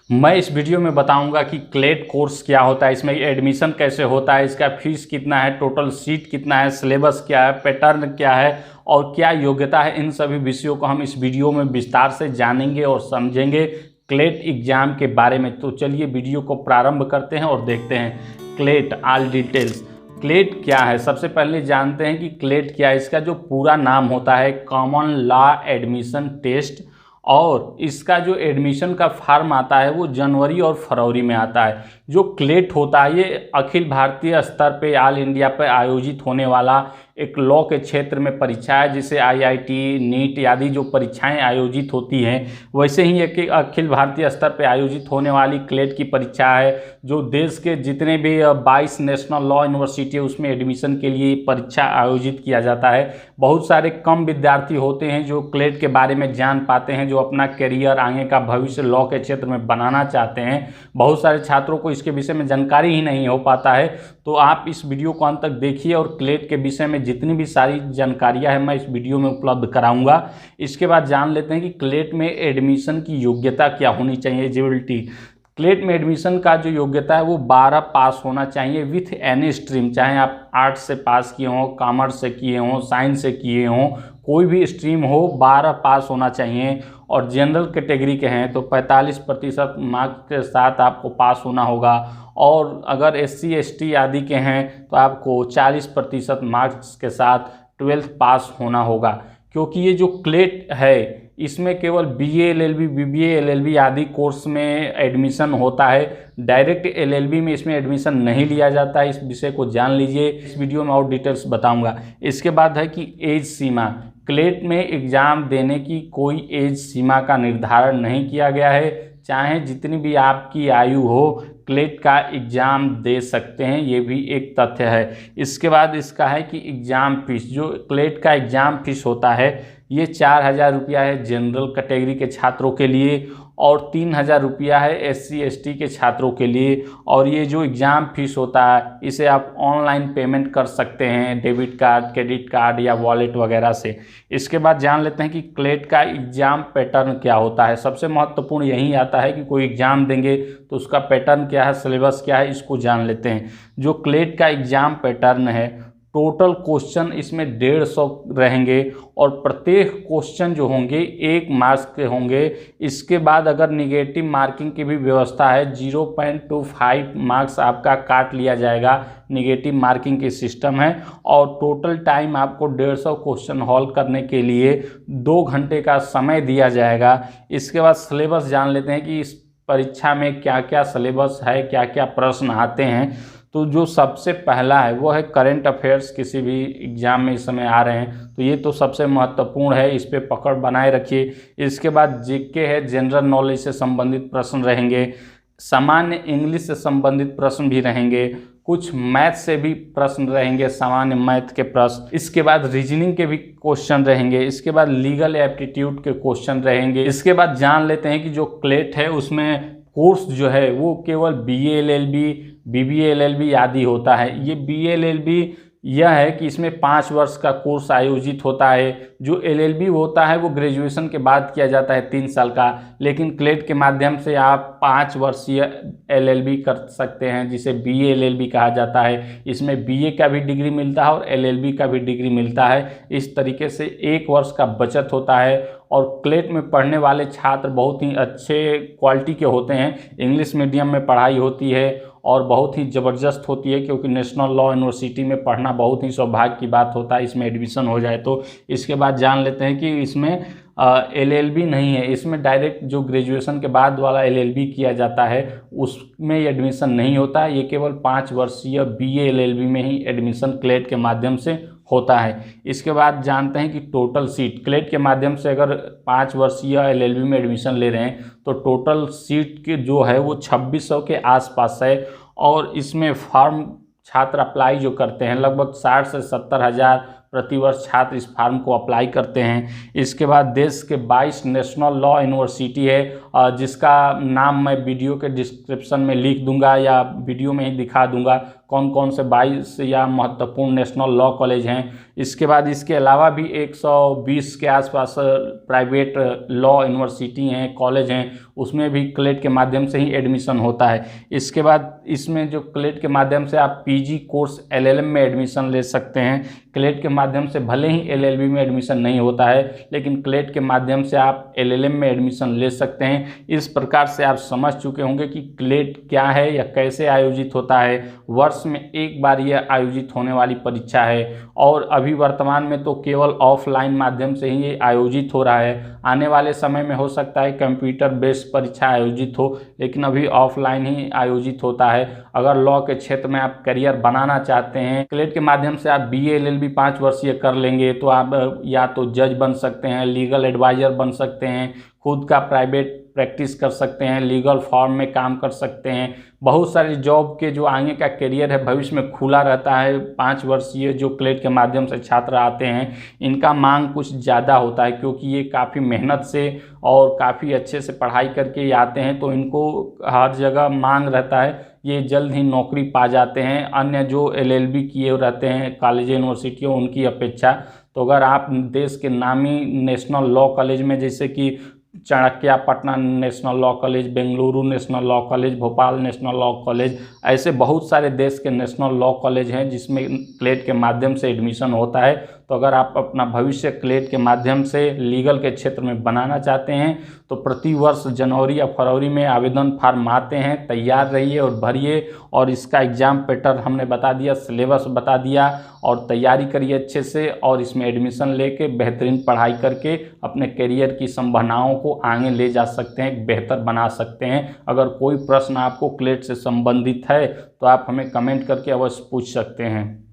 मैं इस वीडियो में बताऊंगा कि क्लेट कोर्स क्या होता है, इसमें एडमिशन कैसे होता है, इसका फीस कितना है, टोटल सीट कितना है, सिलेबस क्या है, पैटर्न क्या है और क्या योग्यता है। इन सभी विषयों को हम इस वीडियो में विस्तार से जानेंगे और समझेंगे क्लेट एग्जाम के बारे में। तो चलिए वीडियो को प्रारंभ करते हैं और देखते हैं क्लेट ऑल डिटेल्स। क्लेट क्या है, सबसे पहले जानते हैं कि क्लेट क्या है। इसका जो पूरा नाम होता है कॉमन लॉ एडमिशन टेस्ट, और इसका जो एडमिशन का फॉर्म आता है वो जनवरी और फरवरी में आता है। जो क्लेट होता है ये अखिल भारतीय स्तर पे ऑल इंडिया पे आयोजित होने वाला एक लॉ के क्षेत्र में परीक्षा है, जिसे आईआईटी, नीट आदि जो परीक्षाएं आयोजित होती हैं, वैसे ही एक अखिल भारतीय स्तर पे आयोजित होने वाली क्लेट की परीक्षा है, जो देश के जितने भी 22 नेशनल लॉ यूनिवर्सिटी है उसमें एडमिशन के लिए परीक्षा आयोजित किया जाता है। बहुत सारे कम विद्यार्थी होते हैं जो क्लेट के बारे में जान पाते हैं, जो अपना करियर, आगे का भविष्य लॉ के क्षेत्र में बनाना चाहते हैं। बहुत सारे छात्रों को इसके विषय में जानकारी ही नहीं हो पाता है। तो आप इस वीडियो को अंत तक देखिए और क्लेट के विषय में जितनी भी सारी जानकारियां हैं मैं इस वीडियो में उपलब्ध कराऊंगा। इसके बाद जान लेते हैं कि क्लेट में एडमिशन की योग्यता क्या होनी चाहिए, एलिजिबिलिटी। क्लेट में एडमिशन का जो योग्यता है वो 12 पास होना चाहिए विथ एनी स्ट्रीम, चाहे आप आर्ट्स से पास किए हों, कॉमर्स से किए हों, साइंस से किए हों, कोई भी स्ट्रीम हो 12 पास होना चाहिए। और जनरल कैटेगरी के हैं तो 45% मार्क्स के साथ आपको पास होना होगा, और अगर SC ST आदि के हैं तो आपको 40% मार्क्स के साथ 12th पास होना होगा। क्योंकि ये जो क्लेट है इसमें केवल BA LLB, BBA LLB आदि कोर्स में एडमिशन होता है, डायरेक्ट LLB में इसमें एडमिशन नहीं लिया जाता है। इस विषय को जान लीजिए, इस वीडियो में और डिटेल्स बताऊंगा। इसके बाद है कि एज सीमा। क्लेट में एग्ज़ाम देने की कोई एज सीमा का निर्धारण नहीं किया गया है, चाहे जितनी भी आपकी आयु हो क्लेट का एग्ज़ाम दे सकते हैं, ये भी एक तथ्य है। इसके बाद इसका है कि एग्ज़ाम फीस, जो क्लेट का एग्ज़ाम फीस होता है ये 4000 रुपया है जनरल कैटेगरी के छात्रों के लिए, और 3000 रुपया है SC ST के छात्रों के लिए। और ये जो एग्ज़ाम फीस होता है इसे आप ऑनलाइन पेमेंट कर सकते हैं, डेबिट कार्ड, क्रेडिट कार्ड या वॉलेट वगैरह से। इसके बाद जान लेते हैं कि क्लेट का एग्ज़ाम पैटर्न क्या होता है। सबसे महत्वपूर्ण यही आता है कि कोई एग्ज़ाम देंगे तो उसका पैटर्न क्या है, सिलेबस क्या है, इसको जान लेते हैं। जो क्लेट का एग्ज़ाम पैटर्न है, टोटल क्वेश्चन इसमें 150 रहेंगे और प्रत्येक क्वेश्चन जो होंगे 1 मार्क्स के होंगे। इसके बाद अगर निगेटिव मार्किंग की भी व्यवस्था है, 0.25 मार्क्स आपका काट लिया जाएगा, निगेटिव मार्किंग की सिस्टम है। और टोटल टाइम आपको 150 क्वेश्चन हॉल करने के लिए 2 घंटे का समय दिया जाएगा। इसके बाद सिलेबस जान लेते हैं कि इस परीक्षा में क्या क्या सिलेबस है, क्या क्या प्रश्न आते हैं। तो जो सबसे पहला है वो है करंट अफेयर्स, किसी भी एग्ज़ाम में इस समय आ रहे हैं तो ये तो सबसे महत्वपूर्ण है, इस पे पकड़ बनाए रखिए। इसके बाद जीके है, जनरल नॉलेज से संबंधित प्रश्न रहेंगे, सामान्य इंग्लिश से संबंधित प्रश्न भी रहेंगे, कुछ मैथ से भी प्रश्न रहेंगे, सामान्य मैथ के प्रश्न। इसके बाद रीजनिंग के भी क्वेश्चन रहेंगे। इसके बाद लीगल एप्टीट्यूड के क्वेश्चन रहेंगे। इसके बाद जान लेते हैं कि जो क्लेट है उसमें कोर्स जो है वो केवल BA LLB, BBA LLB आदि होता है। ये BA LLB यह है कि इसमें 5 वर्ष का कोर्स आयोजित होता है। जो LLB होता है वो ग्रेजुएशन के बाद किया जाता है 3 साल का, लेकिन क्लेट के माध्यम से आप 5 वर्षीय LLB कर सकते हैं, जिसे BA LLB कहा जाता है। इसमें BA का भी डिग्री मिलता है और LLB का भी डिग्री मिलता है। इस तरीके से 1 वर्ष का बचत होता है। और क्लेट में पढ़ने वाले छात्र बहुत ही अच्छे क्वालिटी के होते हैं। इंग्लिश मीडियम में पढ़ाई होती है और बहुत ही ज़बरदस्त होती है, क्योंकि नेशनल लॉ यूनिवर्सिटी में पढ़ना बहुत ही सौभाग्य की बात होता है, इसमें एडमिशन हो जाए तो। इसके बाद जान लेते हैं कि इसमें LLB नहीं है, इसमें डायरेक्ट जो ग्रेजुएशन के बाद वाला LLB किया जाता है उसमें एडमिशन नहीं होता है। ये केवल 5 वर्षीय BA LLB में ही एडमिशन क्लेट के माध्यम से होता है। इसके बाद जानते हैं कि टोटल सीट, क्लेट के माध्यम से अगर 5 वर्षीय LLB में एडमिशन ले रहे हैं तो टोटल सीट के जो है वो 2600 के आसपास है। और इसमें फॉर्म छात्र अप्लाई जो करते हैं लगभग 60 से 70 हज़ार प्रतिवर्ष छात्र इस फार्म को अप्लाई करते हैं। इसके बाद देश के 22 नेशनल लॉ यूनिवर्सिटी है, जिसका नाम मैं वीडियो के डिस्क्रिप्शन में लिख दूंगा या वीडियो में ही दिखा दूंगा कौन कौन से 22 या महत्वपूर्ण नेशनल लॉ कॉलेज हैं। इसके बाद इसके अलावा भी 120 के आसपास प्राइवेट लॉ यूनिवर्सिटी हैं, कॉलेज हैं, उसमें भी क्लेट के माध्यम से ही एडमिशन होता है। इसके बाद इसमें जो क्लेट के माध्यम से आप पीजी कोर्स एलएलएम में एडमिशन ले सकते हैं। क्लेट के माध्यम से भले ही एलएलबी में एडमिशन नहीं होता है, लेकिन क्लेट के माध्यम से आप एलएलएम में एडमिशन ले सकते हैं। इस प्रकार से आप समझ चुके होंगे कि क्लेट क्या है या कैसे आयोजित होता है। वर्ष में एक बार यह आयोजित होने वाली परीक्षा है और अभी वर्तमान में तो केवल ऑफलाइन माध्यम से ही ये आयोजित हो रहा है। आने वाले समय में हो सकता है कंप्यूटर बेस्ड परीक्षा आयोजित हो, लेकिन अभी ऑफलाइन ही आयोजित होता है। अगर लॉ के क्षेत्र में आप करियर बनाना चाहते हैं, क्लेट के माध्यम से आप बीए एलएलबी 5 वर्षीय कर लेंगे तो आप या तो जज बन सकते हैं, लीगल एडवाइजर बन सकते हैं, खुद का प्राइवेट प्रैक्टिस कर सकते हैं, लीगल फॉर्म में काम कर सकते हैं। बहुत सारी जॉब के जो आगे का करियर है भविष्य में खुला रहता है। 5 वर्षीय जो क्लेट के माध्यम से छात्र आते हैं, इनका मांग कुछ ज़्यादा होता है, क्योंकि ये काफ़ी मेहनत से और काफ़ी अच्छे से पढ़ाई करके आते हैं, तो इनको हर जगह मांग रहता है। ये जल्द ही नौकरी पा जाते हैं अन्य जो एलएलबी किए रहते हैं कॉलेज यूनिवर्सिटियों उनकी अपेक्षा। तो अगर आप देश के नामी नेशनल लॉ कॉलेज में, जैसे कि Chanakya Patna national law college, Bengaluru national law college, Bhopal national law college, ऐसे बहुत सारे देश के नेशनल लॉ कॉलेज हैं जिसमें क्लेट के माध्यम से एडमिशन होता है। तो अगर आप अपना भविष्य क्लेट के माध्यम से लीगल के क्षेत्र में बनाना चाहते हैं तो प्रतिवर्ष जनवरी या फरवरी में आवेदन फार्म आते हैं, तैयार रहिए और भरिए। और इसका एग्ज़ाम पैटर्न हमने बता दिया, सिलेबस बता दिया, और तैयारी करिए अच्छे से और इसमें एडमिशन लेके बेहतरीन पढ़ाई करके अपने करियर की संभावनाओं को आगे ले जा सकते हैं, बेहतर बना सकते हैं। अगर कोई प्रश्न आपको क्लेट से संबंधित है तो आप हमें कमेंट करके अवश्य पूछ सकते हैं।